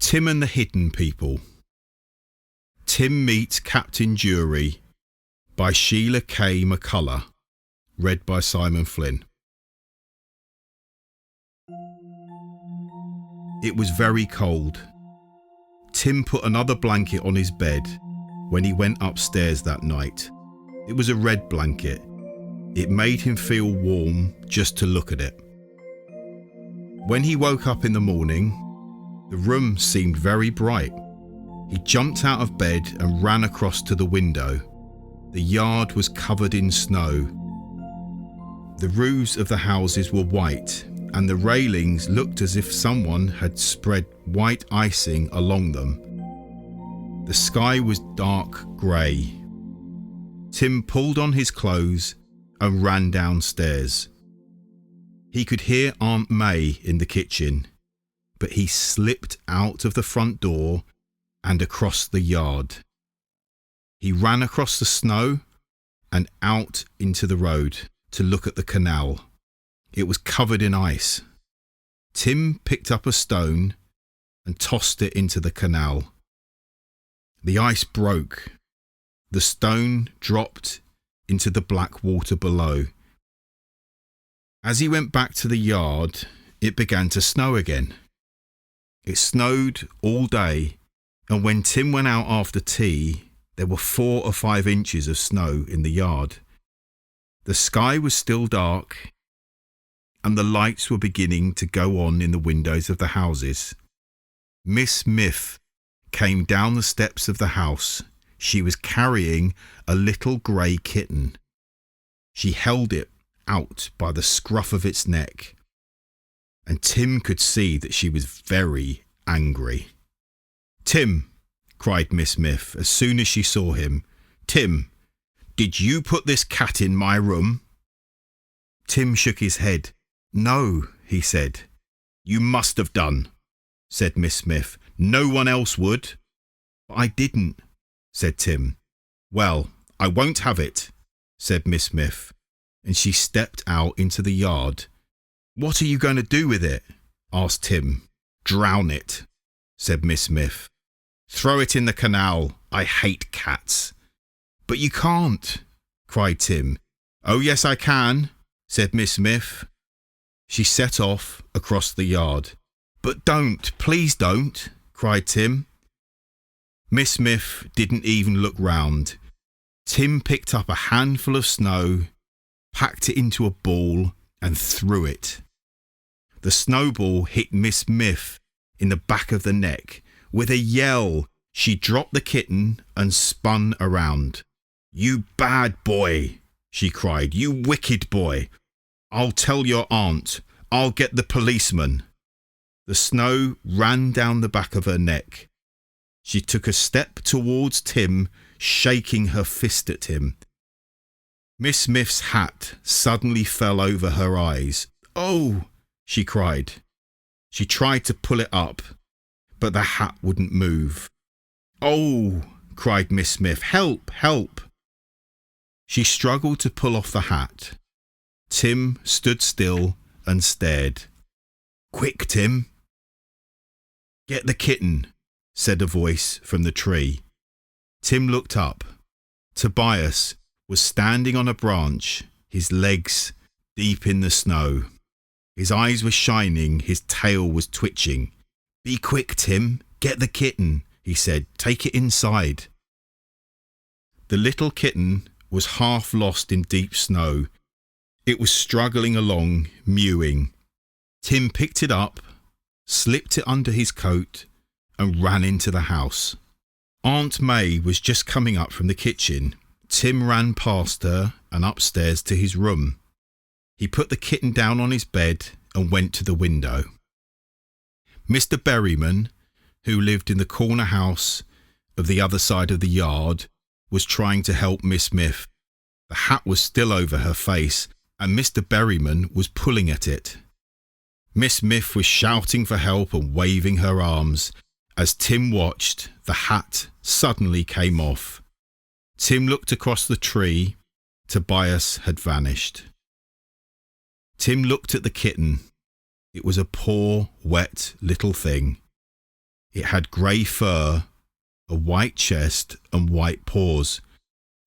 Tim and the Hidden People. Tim Meets Captain Jory by Sheila McCullagh. Read by Simon Flynn. It was very cold. Tim put another blanket on his bed when he went upstairs that night. It was a red blanket. It made him feel warm just to look at it. When he woke up in the morning, the room seemed very bright. He jumped out of bed and ran across to the window. The yard was covered in snow. The roofs of the houses were white, and the railings looked as if someone had spread white icing along them. The sky was dark grey. Tim pulled on his clothes and ran downstairs. He could hear Aunt May in the kitchen, but he slipped out of the front door and across the yard. He ran across the snow and out into the road to look at the canal. It was covered in ice. Tim picked up a stone and tossed it into the canal. The ice broke. The stone dropped into the black water below. As he went back to the yard, it began to snow again. It snowed all day, and when Tim went out after tea, there were 4 or 5 inches of snow in the yard. The sky was still dark, and the lights were beginning to go on in the windows of the houses. Miss Miff came down the steps of the house. She was carrying a little grey kitten. She held it out by the scruff of its neck, and Tim could see that she was very angry. "Tim," cried Miss Miff as soon as she saw him. "Tim, did you put this cat in my room?" Tim shook his head. "No," he said. "You must have done," said Miss Miff. "No one else would." "But I didn't," said Tim. "Well, I won't have it," said Miss Miff, and she stepped out into the yard. "What are you going to do with it?" asked Tim. "Drown it," said Miss Miff. "Throw it in the canal. I hate cats." "But you can't," cried Tim. "Oh, yes, I can," said Miss Miff. She set off across the yard. "But don't, please don't," cried Tim. Miss Miff didn't even look round. Tim picked up a handful of snow, packed it into a ball, and threw it. The snowball hit Miss Miff in the back of the neck. With a yell, she dropped the kitten and spun around. "You bad boy," she cried. "You wicked boy. I'll tell your aunt. I'll get the policeman." The snow ran down the back of her neck. She took a step towards Tim, shaking her fist at him. Miss Miff's hat suddenly fell over her eyes. "Oh!" she cried. She tried to pull it up, but the hat wouldn't move. "Oh!" cried Miss Miff. "Help! Help!" She struggled to pull off the hat. Tim stood still and stared. "Quick, Tim!" "Get the kitten," said a voice from the tree. Tim looked up. Tobias was standing on a branch, his legs deep in the snow. His eyes were shining, his tail was twitching. "Be quick, Tim. Get the kitten," he said. "Take it inside." The little kitten was half lost in deep snow. It was struggling along, mewing. Tim picked it up, slipped it under his coat, and ran into the house. Aunt May was just coming up from the kitchen. Tim ran past her and upstairs to his room. He put the kitten down on his bed and went to the window. Mr. Berryman, who lived in the corner house of the other side of the yard, was trying to help Miss Miff. The hat was still over her face, and Mr. Berryman was pulling at it. Miss Miff was shouting for help and waving her arms. As Tim watched, the hat suddenly came off. Tim looked across the tree. Tobias had vanished. Tim looked at the kitten. It was a poor, wet little thing. It had grey fur, a white chest and white paws.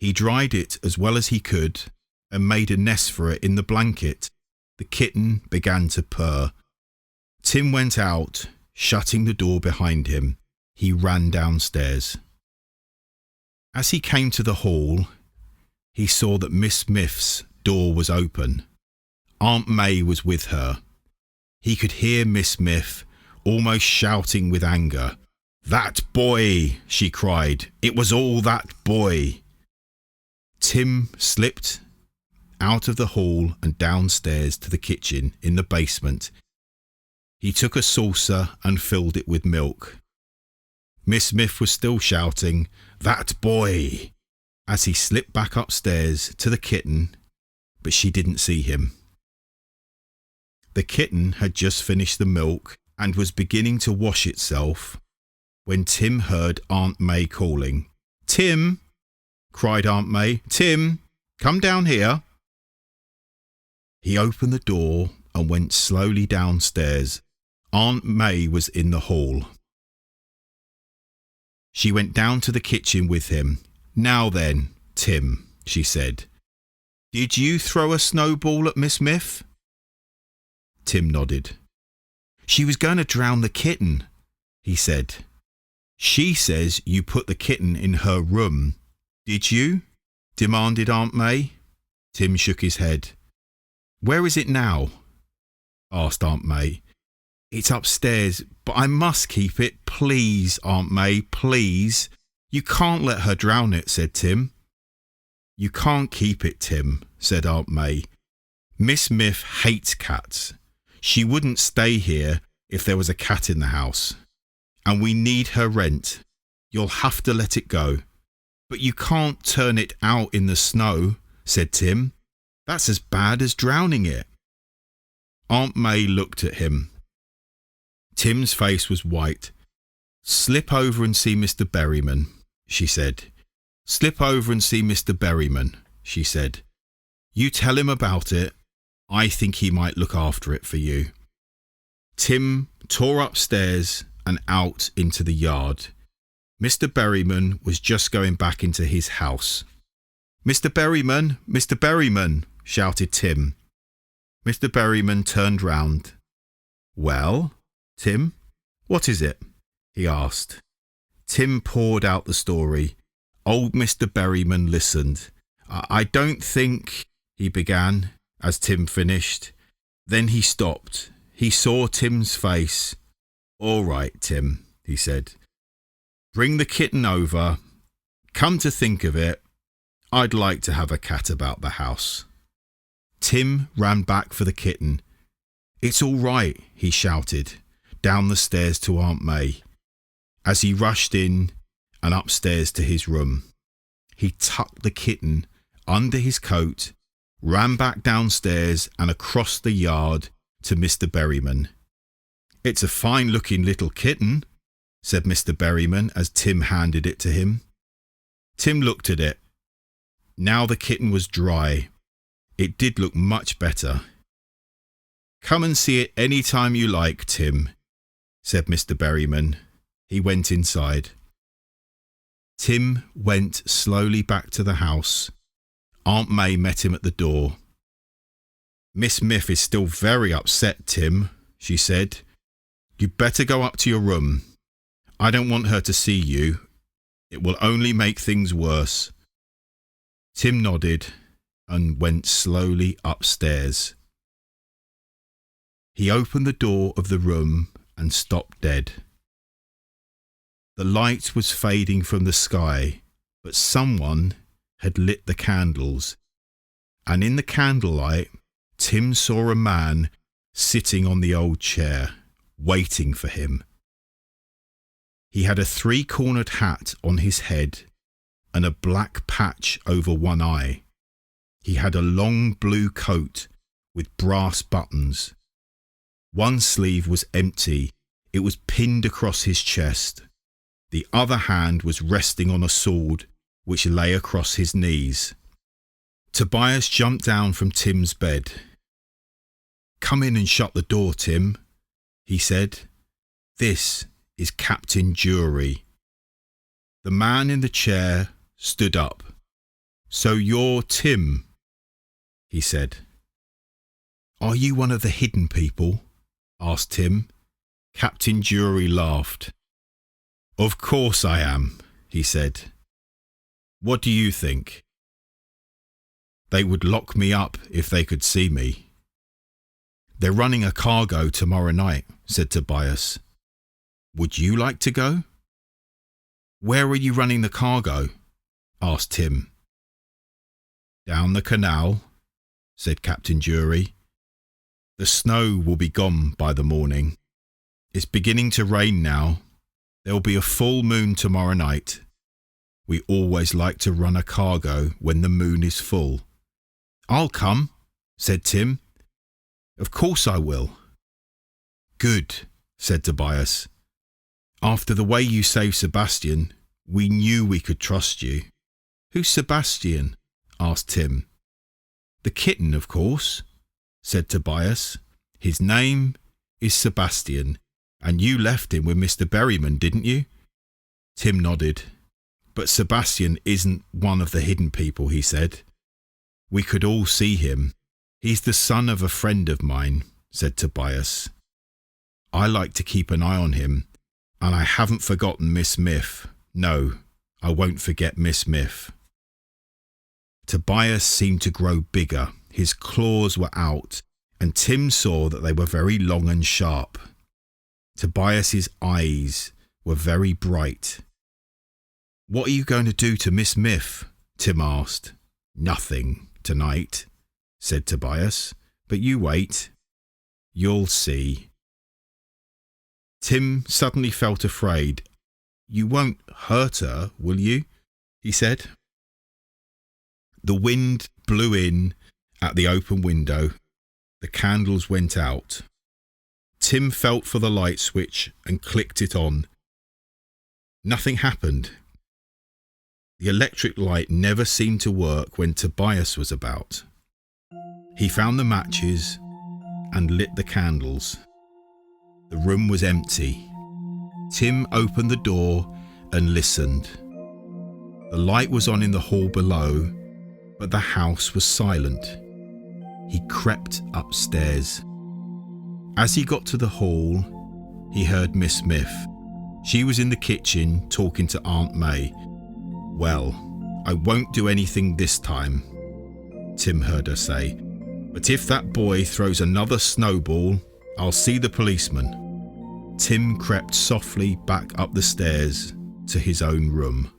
He dried it as well as he could and made a nest for it in the blanket. The kitten began to purr. Tim went out, shutting the door behind him. He ran downstairs. As he came to the hall, he saw that Miss Smith's door was open. Aunt May was with her. He could hear Miss Smith almost shouting with anger. "That boy!" she cried. "It was all that boy!" Tim slipped out of the hall and downstairs to the kitchen in the basement. He took a saucer and filled it with milk. Miss Smith was still shouting, "That boy!" as he slipped back upstairs to the kitten, but she didn't see him. The kitten had just finished the milk and was beginning to wash itself when Tim heard Aunt May calling. "Tim!" cried Aunt May. "Tim, come down here." He opened the door and went slowly downstairs. Aunt May was in the hall. She went down to the kitchen with him. "Now then, Tim," she said, "did you throw a snowball at Miss Smith?" Tim nodded. "She was going to drown the kitten," he said. "She says you put the kitten in her room. Did you?" demanded Aunt May. Tim shook his head. "Where is it now?" asked Aunt May. "It's upstairs, but I must keep it. Please, Aunt May, please." "You can't let her drown it," said Tim. "You can't keep it, Tim," said Aunt May. "Miss Smith hates cats. She wouldn't stay here if there was a cat in the house. And we need her rent. You'll have to let it go." "But you can't turn it out in the snow," said Tim. "That's as bad as drowning it." Aunt May looked at him. Tim's face was white. "Slip over and see Mr. Berryman," she said. "Slip over and see Mr. Berryman," she said. "You tell him about it. I think he might look after it for you." Tim tore upstairs and out into the yard. Mr. Berryman was just going back into his house. "Mr. Berryman, Mr. Berryman," shouted Tim. Mr. Berryman turned round. "Well, Tim, what is it?" he asked. Tim poured out the story. Old Mr. Berryman listened. I don't think," he began, as Tim finished. Then he stopped. He saw Tim's face. "All right, Tim," he said. "Bring the kitten over. Come to think of it, I'd like to have a cat about the house." Tim ran back for the kitten. "It's all right," he shouted, down the stairs to Aunt May, as he rushed in and upstairs to his room. He tucked the kitten under his coat, ran back downstairs and across the yard to Mr. Berryman. "It's a fine-looking little kitten," said Mr. Berryman as Tim handed it to him. Tim looked at it. Now the kitten was dry. It did look much better. "Come and see it any time you like, Tim," said Mr. Berryman. He went inside. Tim went slowly back to the house. Aunt May met him at the door. "Miss Smith is still very upset, Tim," she said. "You'd better go up to your room. I don't want her to see you. It will only make things worse." Tim nodded and went slowly upstairs. He opened the door of the room and stopped dead. The light was fading from the sky, but someone had lit the candles, and in the candlelight, Tim saw a man sitting on the old chair, waiting for him. He had a three-cornered hat on his head and a black patch over one eye. He had a long blue coat with brass buttons. One sleeve was empty. It was pinned across his chest. The other hand was resting on a sword which lay across his knees. Tobias jumped down from Tim's bed. "Come in and shut the door, Tim," he said. "This is Captain Jory. The man in the chair stood up. So you're Tim, he said. Are you one of the hidden people? Asked Tim. Captain Jory laughed. Of course I am, he said. What do you think? They would lock me up if they could see me. They're running a cargo tomorrow night, said Tobias. Would you like to go? Where are you running the cargo? Asked Tim. Down the canal, said Captain Jory. The snow will be gone by the morning. It's beginning to rain now. There'll be a full moon tomorrow night. We always like to run a cargo when the moon is full. I'll come, said Tim. Of course I will. Good, said Tobias. After the way you saved Sebastian, we knew we could trust you. Who's Sebastian? Asked Tim. The kitten, of course, said Tobias. His name is Sebastian, and you left him with Mr. Berryman, didn't you? Tim nodded. But Sebastian isn't one of the hidden people, he said. We could all see him. He's the son of a friend of mine, said Tobias. I like to keep an eye on him, and I haven't forgotten Miss Miff. No, I won't forget Miss Miff. Tobias seemed to grow bigger. His claws were out, and Tim saw that they were very long and sharp. Tobias's eyes were very bright. What are you going to do to Miss Miff? Tim asked. Nothing tonight, said Tobias, but you wait. You'll see. Tim suddenly felt afraid. You won't hurt her, will you? He said. The wind blew in at the open window. The candles went out. Tim felt for the light switch and clicked it on. Nothing happened. The electric light never seemed to work when Tobias was about. He found the matches and lit the candles. The room was empty. Tim opened the door and listened. The light was on in the hall below, but the house was silent. He crept upstairs. As he got to the hall, he heard Miss Miff. She was in the kitchen talking to Aunt May. Well, I won't do anything this time, Tim heard her say. But if that boy throws another snowball, I'll see the policeman. Tim crept softly back up the stairs to his own room.